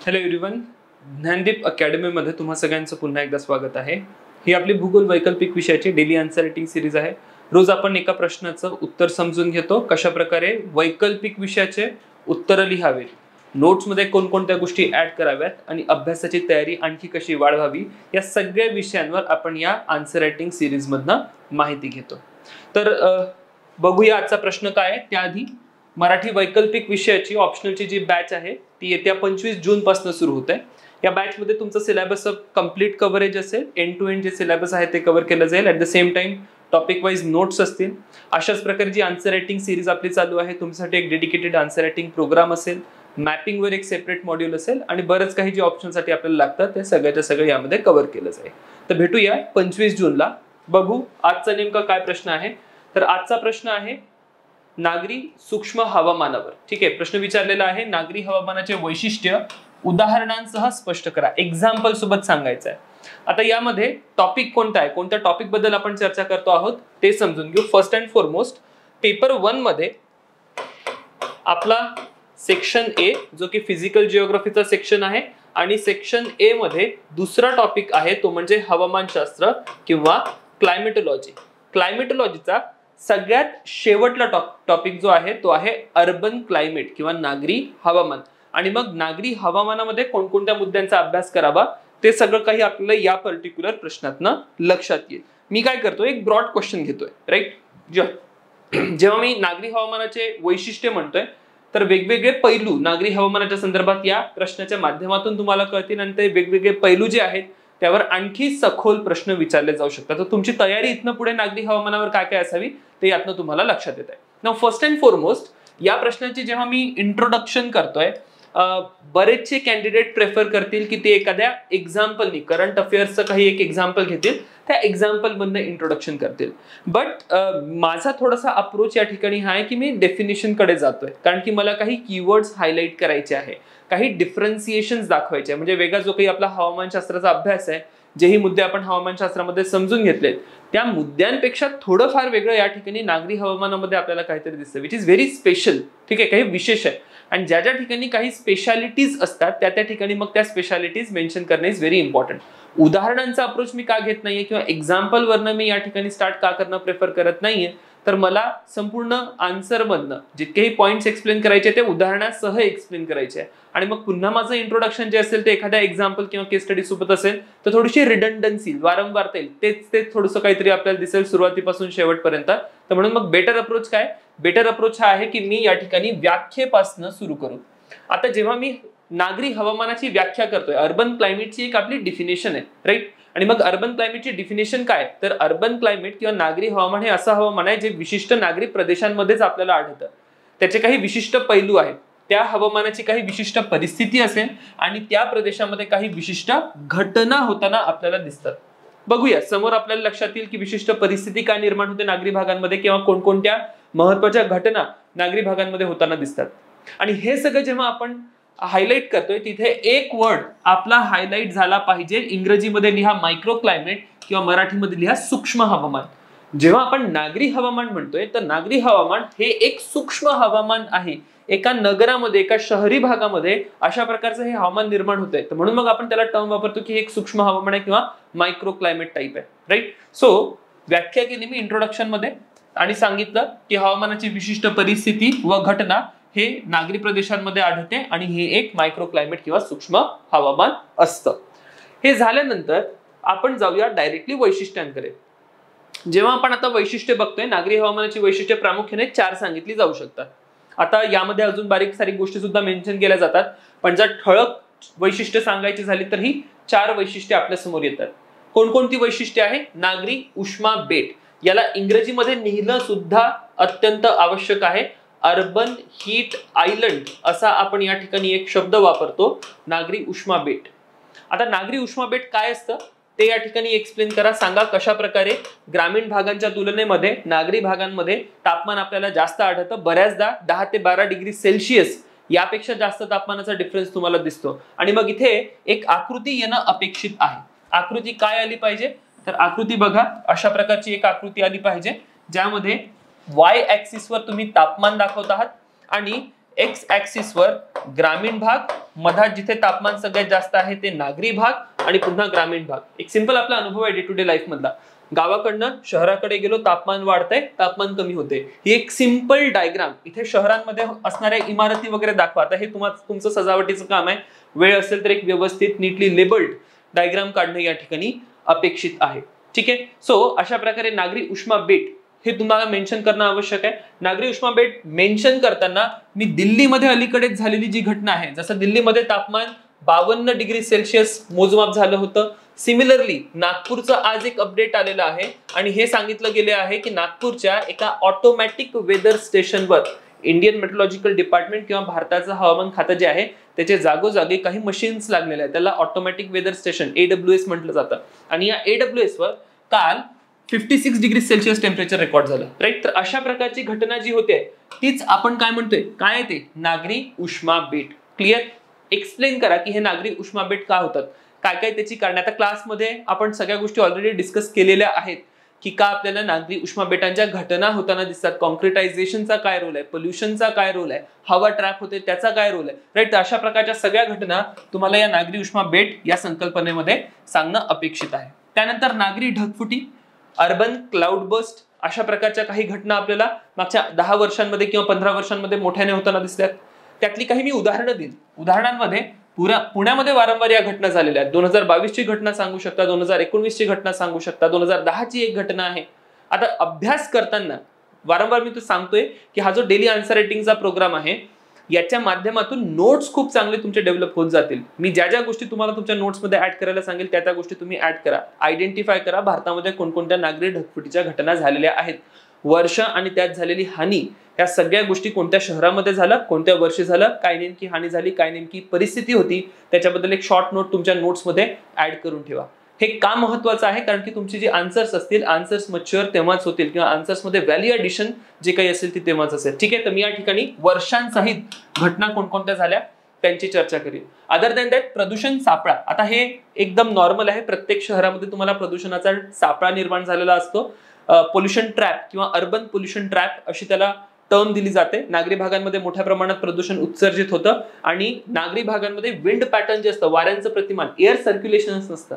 Hello everyone, Gyandeep अकॅडमीमध्ये तुम्हा सगळ्यांचं पुन्हा एकदा स्वागत आहे. ही आपली भूगोल वैकल्पिक विषयाची डेली आन्सर रायटिंग सिरीज आहे. रोज आपण एका प्रश्नाचं उत्तर समजून घेतो, कशा प्रकारे वैकल्पिक विषयाचे उत्तर लिहावेत, नोट्समध्ये कोणकोणत्या गोष्टी ऍड कराव्यात आणि अभ्यासाची तयारी आणखी कशी वाढवावी, या सगळ्या विषयांवर आपण या आन्सर रायटिंग सिरीज मधनं माहिती घेतो. तर बघूया आजचा प्रश्न काय आहे. त्याआधी मराठी वैकल्पिक विषयाची ऑप्शनलची जी बॅच आहे ती येत्या 25 जून पासून सुरू होते. या बॅच मध्ये तुमचं सिलेबस कंप्लीट कव्हरेज असेल, एंड टू एंड जे सिलेबस आहे ते कव्हर केलं जाईल. At the same time topic wise notes असतील. अशाच प्रकारे जी आन्सर रायटिंग सिरीज आपली चालू आहे, तुमच्यासाठी एक डेडिकेटेड आन्सर रायटिंग प्रोग्राम असेल, मॅपिंग वर एक सेपरेट मॉड्यूल असेल आणि बरंच काही जे ऑप्शनसाठी आपल्याला लागतं ते सगळ्याच्या सगळं यामध्ये कव्हर केलं जाईल. तर भेटूया 25 जूनला. बघू आजचा नेमका काय प्रश्न आहे. तर आजचा प्रश्न आहे नागरी सूक्ष्म हवामानावर. ठीक आहे, प्रश्न विचारलेला आहे नागरी हवामानाचे वैशिष्ट्य उदाहरणांसह स्पष्ट करा. एक्झाम्पल सोबत सांगायचं आहे. आता यामध्ये टॉपिक कोणता आहे, कोणत्या टॉपिक बद्दल आपण चर्चा करतो आहोत ते समजून घेऊ. फर्स्ट अँड फॉरमोस्ट पेपर 1 मध्ये आपला सेक्शन ए जो की फिजिकल जिओग्राफीचा सेक्शन आहे आणि सेक्शन ए मध्ये दुसरा टॉपिक आहे तो म्हणजे हवामानशास्त्र किंवा क्लायमेटोलॉजी. क्लायमेटोलॉजीचा सगळ्यात शेवटला टॉपिक जो आहे तो आहे अर्बन क्लायमेट किंवा नागरी हवामान. आणि मग नागरी हवामानामध्ये कोणकोणत्या मुद्द्यांचा अभ्यास करावा ते सगळं काही आपल्याला या पर्टिक्युलर प्रश्नातनं लक्षात येईल. मी काय करतोय, एक ब्रॉड क्वेश्चन घेतोय, राईट. जेव्हा मी नागरी हवामानाचे वैशिष्ट्य म्हणतोय तर वेगवेगळे पैलू नागरी हवामानाच्या संदर्भात या प्रश्नाच्या माध्यमातून तुम्हाला कळतील आणि ते वेगवेगळे पैलू जे आहेत त्यावर आणखी सखोल प्रश्न विचारले जाऊ शकतात. तर तुमची तयारी इथनं पुढे नागरी हवामानावर काय काय असावी ते यातनं तुम्हाला लक्षात येत आहे. नाउ फर्स्ट अँड फॉरमोस्ट या प्रश्नाची जेव्हा मी इंट्रोडक्शन करतोय, बरेचसे कॅन्डिडेट प्रेफर करतील की ते एखाद्या एक्झाम्पलनी, करंट अफेअर्सचं काही एक एक्झाम्पल घेतील, त्या एक्झाम्पल मधनं इंट्रोडक्शन करतील. बट माझा थोडासा अप्रोच या ठिकाणी हा आहे की मी डेफिनेशन कडे जातोय, कारण की मला काही कीवर्ड्स हायलाइट करायचे आहे, काही डिफरन्सिएशन्स दाखवायचे आहे. म्हणजे वेगळा जो काही आपला हवामानशास्त्राचा अभ्यास आहे, जेही मुद्दे आपण हवामानशास्त्रामध्ये समजून घेतलेत त्या मुद्द्यांपेक्षा थोडंफार वेगळं या ठिकाणी नागरी हवामानामध्ये आपल्याला काहीतरी दिसतं, विच इज व्हेरी स्पेशल. ठीक आहे, काही विशेष आहे आणि ज्या ज्या ठिकाणी काही स्पेशालिटीज असतात त्या ठिकाणी मग त्या स्पेशालिटीज मेन्शन करणे इज व्हेरी इम्पॉर्टंट. उदाहरणांचा अप्रोच मी का घेत नाहीये किंवा एक्झाम्पल वरनं मी या ठिकाणी स्टार्ट का करणं प्रेफर करत नाहीये, तर मला संपूर्ण आन्सर मधनं जितकेही पॉइंट्स एक्सप्लेन करायचे ते उदाहरणासह एक्सप्लेन करायचे आहे. आणि मग पुन्हा माझं इंट्रोडक्शन जे असेल ते एखाद्या एक्झाम्पल किंवा केस स्टडी सोबत असेल तर थोडीशी रिडंडन्सी, वारंवारता येईल, तेच थोडंसं काहीतरी आपल्याला दिसेल सुरुवातीपासून शेवटपर्यंत. तर म्हणून मग बेटर अप्रोच काय, बेटर अप्रोच हा आहे की मी या ठिकाणी व्याख्येपासून सुरू करू. आता जेव्हा मी नागरी हवामानाची व्याख्या करतोय, अर्बन क्लायमेटची एक आपली डिफिनेशन आहे, राईट. आणि मग अर्बन क्लायमेटची डिफिनेशन काय, तर अर्बन क्लायमेट किंवा नागरी हवामान हे असं हवामान आहे जे विशिष्ट नागरी प्रदेशांमध्येच आपल्याला आढळतं. त्याचे काही विशिष्ट पैलू आहेत, त्या हवामानाची काही विशिष्ट परिस्थिती असेल आणि त्या प्रदेशामध्ये काही विशिष्ट घटना होताना आपल्याला दिसतात. बघूया समोर आपल्याला लक्षात येईल की विशिष्ट परिस्थिती का निर्माण होते नागरी भागांमध्ये किंवा कोणकोणत्या महत्वाच्या घटना नागरी भागांमध्ये होताना दिसतात. आणि हे सगळं जेव्हा आपण हायलाइट करतोय तिथे एक वर्ड आपला हायलाइट झाला पाहिजे. इंग्रजीमध्ये लिहा मायक्रो क्लायमेट किंवा मराठीमध्ये लिहा सूक्ष्म हवामान. जेव्हा आपण नागरी हवामान म्हणतोय तर नागरी हवामान हे एक सूक्ष्म हवामान आहे. एका नगरामध्ये, एका शहरी भागामध्ये अशा प्रकारचं हे हवामान निर्माण होतंय. तर म्हणून मग आपण त्याला टर्म वापरतो की हे एक सूक्ष्म हवामान आहे किंवा मायक्रो क्लायमेट टाईप आहे, राईट. सो व्याख्या केली मी इंट्रोडक्शन मध्ये आणि सांगितलं की हवामानाची विशिष्ट परिस्थिती व घटना हे नागरी प्रदेशांमध्ये आढळते आणि हे एक मायक्रो क्लायमेट किंवा सूक्ष्म हवामान असतं. हे झाल्यानंतर आपण जाऊया डायरेक्टली वैशिष्ट्यांकडे. जेव्हा आपण आता वैशिष्ट्य बघतोय, नागरी हवामानाची वैशिष्ट्य प्रामुख्याने 4 सांगितली जाऊ शकतात. आता यामध्ये अजून बारीक सारीक गोष्टी सुद्धा मेन्शन केल्या जातात, पण जर ठळक वैशिष्ट्य सांगायची झाली तर ही 4 वैशिष्ट्ये आपल्या समोर येतात. कोणकोणती वैशिष्ट्ये आहे, नागरी उष्मा बेट, याला इंग्रजीमध्ये लिहिणं सुद्धा अत्यंत आवश्यक आहे. अर्बन हीट आयलंड असा आपण या ठिकाणी एक शब्द वापरतो, नागरी उष्मा बेट. आता नागरी उष्मा बेट काय असतं ते या ठिकाणी एक्सप्लेन करा. सांगा कशा प्रकारे ग्रामीण भागांच्या तुलनेमध्ये नागरी भागांमध्ये तापमान आपल्याला जास्त आढळतं. बऱ्याचदा 10 ते 12 डिग्री सेल्सिअस यापेक्षा जास्त तापमानाचा डिफरन्स तुम्हाला दिसतो. आणि मग इथे एक आकृती येणं अपेक्षित आहे. आकृती काय आली पाहिजे, तर आकृती बघा अशा प्रकारची एक आकृती आली पाहिजे ज्यामध्ये वाय ऍक्सिस वर तुम्ही तापमान दाखवत आहात आणि एक्स ऍक्सिस वर ग्रामीण भाग मधात जिथे तापमान सगळ्यात जास्त आहे ते नागरी भाग आणि पुन्हा ग्रामीण भाग. एक सिंपल आपला अनुभव आहे डे टू डे लाईफ मधला. गावाकडनं शहराकडे गेलो, तापमान वाढतंय, तापमान कमी होते. ही एक सिंपल डायग्राम. इथे शहरांमध्ये असणाऱ्या इमारती वगैरे दाखवा. आता हे तुमचं सजावटीचं काम आहे. वेळ असेल तर एक व्यवस्थित नीटली लेबल्ड डायग्राम काढणं या ठिकाणी अपेक्षित आहे. ठीक आहे. सो अशा प्रकारे नागरी उष्मा बेट हे तुम्हाला मेन्शन करणं आवश्यक आहे. नागरी उष्मा बेट मेन्शन करताना मी दिल्लीमध्ये अलीकडेच झालेली जी घटना आहे, जसं दिल्लीमध्ये तापमान 52 डिग्री सेल्सिअस मोजमाप झालं होतं, सिमिलरली नागपूरचं आज एक अपडेट आलेलं आहे आणि हे सांगितलं गेले आहे की नागपूरच्या एका ऑटोमॅटिक वेदर स्टेशनवर इंडियन मेट्रोलॉजिकल डिपार्टमेंट किंवा भारताचं हवामान खातं जे आहे त्याचे जागोजागी काही मशीन्स लागलेले आहेत. त्याला ऑटोमॅटिक वेदर स्टेशन AWS म्हटलं जातं आणि या AWS वर काल 56 डिग्री सेल्सिअस टेम्परेचर रेकॉर्ड झालं. राईट. तर अशा प्रकारची घटना जी होते तीच आपण काय म्हणतोय, काय ते नागरी उष्मा बेट. क्लिअर. एक्सप्लेन करा की हे नागरी उष्मा बेट का होतात, काय काय त्याची कारणे. आता क्लासमध्ये आपण सगळ्या गोष्टी ऑलरेडी डिस्कस केलेल्या आहेत की का आपल्याला नागरी उष्मा बेटांच्या घटना होताना दिसतात, कॉन्क्रिटायझेशनचा काय रोल आहे, पोल्युशनचा काय रोल आहे, हवा ट्रॅप होते त्याचा काय रोल आहे. राईट. तर अशा प्रकारच्या सगळ्या घटना तुम्हाला या नागरी उष्मा बेट या संकल्पनेमध्ये सांगणं अपेक्षित आहे. त्यानंतर नागरी ढगफुटी, अर्बन क्लाउड बस्ट, अशा प्रकारच्या काही घटना आपल्याला मागच्या 10 वर्षांमध्ये किंवा 15 वर्षांमध्ये मोठ्याने होताना दिसल्यात. त्यातली काही मी उदाहरणं देईन. उदाहरणांमध्ये पुण्यामध्ये वारंवार या घटना झालेल्या आहेत. 2022 ची घटना सांगू शकता, 2019 ची घटना सांगू शकता, 2010 ची एक घटना आहे. आता अभ्यास करताना वारंवार मी तो सांगतोय की हा जो डेली आन्सर रायटिंगचा प्रोग्राम आहे याच्या माध्यमातून नोट्स खूप चांगले तुमचे डेव्हलप होत जातील. मी ज्या ज्या गोष्टी तुम्हाला तुमच्या नोट्समध्ये ऍड करायला सांगेल त्या गोष्टी तुम्ही ऍड करा. आयडेंटिफाय करा भारतामध्ये कोणकोणत्या नागरी ढगफुटीच्या घटना झालेल्या आहेत, वर्ष आणि त्यात झालेली हानी, या सगळ्या गोष्टी कोणत्या शहरामध्ये झालं, कोणत्या वर्षी झालं, काय नेमकी हानी झाली, काय नेमकी परिस्थिती होती, त्याच्याबद्दल एक शॉर्ट नोट तुमच्या नोट्समध्ये ऍड करून ठेवा. हे का महत्वाचं आहे, कारण की तुमची जी आन्सर्स असतील, आन्सर्स मच्युअर तेव्हाच होतील किंवा आन्सर्समध्ये व्हॅल्यू ऍडिशन जे काही असेल ती तेव्हाच असेल. ठीक आहे. तर मी या ठिकाणी वर्षांसहित घटना कोणकोणत्या झाल्या त्यांची चर्चा करेन. अदर दॅन दॅट प्रदूषण सापळा. आता हे एकदम नॉर्मल आहे. प्रत्येक शहरामध्ये तुम्हाला प्रदूषणाचा सापळा निर्माण झालेला असतो. पोल्युशन ट्रॅप किंवा अर्बन पोल्युशन ट्रॅप अशी त्याला टर्म दिली जाते. नागरी भागांमध्ये मोठ्या प्रमाणात प्रदूषण उत्सर्जित होतं आणि नागरी भागांमध्ये विंड पॅटर्न जे असतं, वाऱ्यांचं प्रतिमान, एअर सर्क्युलेशनच नसतं.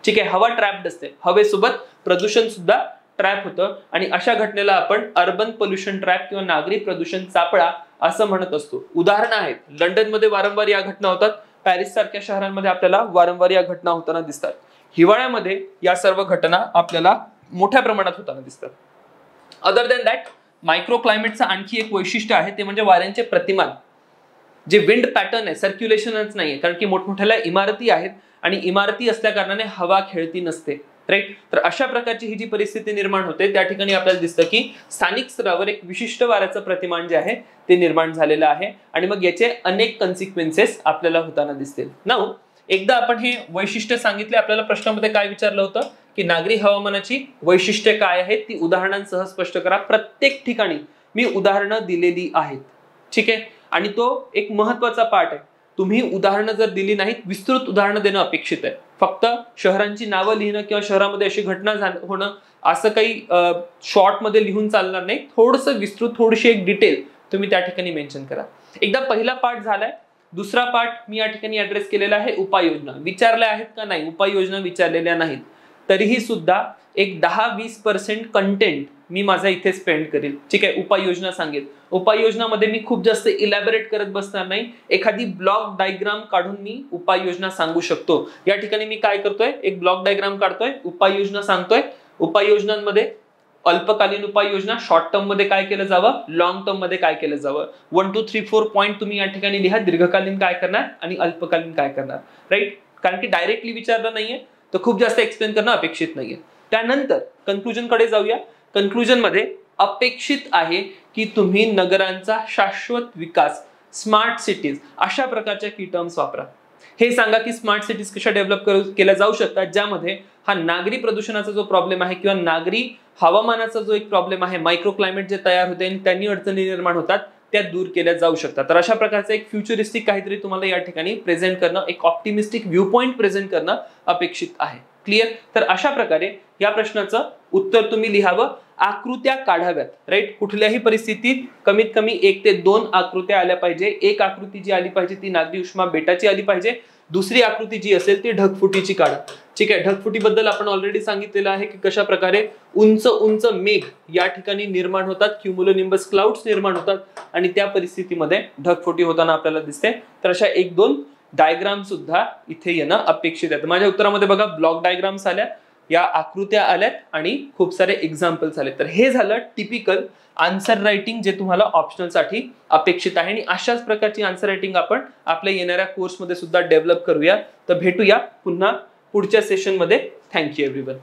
ठीक आहे. हवा ट्रॅप्ड असते, हवेसोबत प्रदूषण सुद्धा ट्रॅप होतं आणि अशा घटनेला आपण अर्बन पोल्युशन ट्रॅप किंवा नागरी प्रदूषण सापळा असं म्हणत असतो. उदाहरणं आहेत. लंडनमध्ये वारंवार या घटना होतात, पॅरिस सारख्या शहरांमध्ये आपल्याला वारंवार या घटना होताना दिसतात. हिवाळ्यामध्ये या सर्व घटना आपल्याला मोठ्या प्रमाणात होताना दिसतात. अदर दॅन दॅट मायक्रो क्लायमेटचं आणखी एक वैशिष्ट्य आहे ते म्हणजे वाऱ्यांचे प्रतिमान. जे विंड पॅटर्न आहे, सर्क्युलेशनच नाहीये, कारण की मोठमोठ्या इमारती आहेत आणि इमारती असल्या कारणाने हवा खेळती नसते. राईट. तर अशा प्रकारची ही जी परिस्थिती निर्माण होते त्या ठिकाणी आपल्याला दिसतं की स्थानिक स्तरावर एक विशिष्ट वाऱ्याचं प्रतिमान जे आहे ते निर्माण झालेलं आहे आणि मग याचे अनेक कन्सिक्वेन्सेस आपल्याला होताना दिसतील. नाऊ एकदा आपण हे वैशिष्ट्य सांगितले, आपल्याला प्रश्नामध्ये काय विचारलं होतं की नागरी हवामानाची वैशिष्ट्ये काय आहेत ती उदाहरणांसह स्पष्ट करा. प्रत्येक ठिकाणी मी उदाहरणं दिलेली आहेत. ठीक आहे. आणि तो एक महत्वाचा पार्ट आहे. तुम्ही उदाहरणं जर दिली नाहीत, विस्तृत उदाहरणं देणं अपेक्षित आहे. फक्त शहरांची नावं लिहिणं किंवा शहरामध्ये अशी घटना होणं असं काही शॉर्टमध्ये लिहून चालणार नाही. थोडंसं विस्तृत, थोडीशी एक डिटेल तुम्ही त्या ठिकाणी मेन्शन करा. एकदा पहिला पार्ट झालाय. दुसरा पार्ट मी या ठिकाणी ऍड्रेस केलेला आहे उपाययोजना. विचारल्या आहेत का नाही, उपाययोजना विचारलेल्या नाहीत तरीही सुद्धा एक 10-20% कंटेंट मी माझा इथे स्पेंड करेल. ठीक आहे. उपाययोजना सांगेल. उपाययोजनामध्ये मी खूप जास्त इलॅबोरेट करत बसणार नाही. एखादी ब्लॉक डायग्राम काढून मी उपाययोजना सांगू शकतो. या ठिकाणी मी काय करतोय, एक ब्लॉक डायग्राम काढतोय, उपाययोजना सांगतोय. उपाययोजनांमध्ये अल्पकालीन उपाययोजना, शॉर्ट टर्म मध्ये काय केलं जावं, लॉंग टर्म मध्ये काय केलं जावं, 1 2 3 4 पॉईंट तुम्ही या ठिकाणी लिहा. दीर्घकालीन काय करणार आणि अल्पकालीन काय करणार. राईट. कारण की डायरेक्टली विचारलं नाहीये तर खूप जास्त एक्सप्लेन करणं अपेक्षित नाहीये. त्यानंतर कन्क्लुजन कडे जाऊया. कन्क्लुजन मध्ये अपेक्षित आहे की तुम्ही नगरांचा शाश्वत विकास, स्मार्ट सिटीज अशा प्रकारच्या की टर्म्स वापरा. हे सांगा की स्मार्ट सिटीज कशा डेव्हलप केल्या जाऊ शकतात ज्यामध्ये हा नागरी प्रदूषणाचा जो प्रॉब्लेम आहे किंवा नागरी हवामानाचा जो एक प्रॉब्लेम आहे, मायक्रो क्लायमेट जे तयार होते आणि त्यांनी अडचणी निर्माण होतात त्या दूर केल्या जाऊ शकतात. तर अशा प्रकारचं एक फ्युचरिस्टिक काहीतरी तुम्हाला या ठिकाणी प्रेझेंट करणं, एक ऑप्टिमिस्टिक व्ह्यू पॉइंट प्रेझेंट करणं अपेक्षित आहे. क्लिअर. तर अशा प्रकारे या प्रश्नाचं उत्तर तुम्ही लिहावं, आकृत्या काढाव्यात. राईट, कुठल्याही परिस्थितीत कमीत कमी 1 ते 2 आकृत्या आल्या पाहिजे. एक आकृती जी आली पाहिजे ती नागरी उष्मा बेटाची आली पाहिजे. दुसरी आकृती जी असेल ती ढगफुटीची काढा. ठीक आहे, ढगफुटीबद्दल आपण ऑलरेडी सांगितलेलं आहे की कशा प्रकारे उंच उंच मेघ या ठिकाणी निर्माण होतात, क्युमुलोनिंबस क्लाउड्स निर्माण होतात आणि त्या परिस्थितीमध्ये ढगफुटी होताना आपल्याला दिसते. तर अशा 1-2 डायग्राम सुद्धा इथे येणं अपेक्षित आहे. माझ्या उत्तरामध्ये बघा ब्लॉक डायग्राम्स आल्या, या आकृत्या आल्यात आणि खूप सारे एक्झाम्पल्स आले. तर हे झालं टिपिकल आन्सर रायटिंग जे तुम्हाला ऑप्शनल साठी अपेक्षित आहे आणि अशाच प्रकारची आन्सर रायटिंग आपण आपल्या येणाऱ्या कोर्समध्ये सुद्धा डेव्हलप करूया. तर भेटूया पुन्हा पुढच्या सेशन मध्ये. Thank you everyone.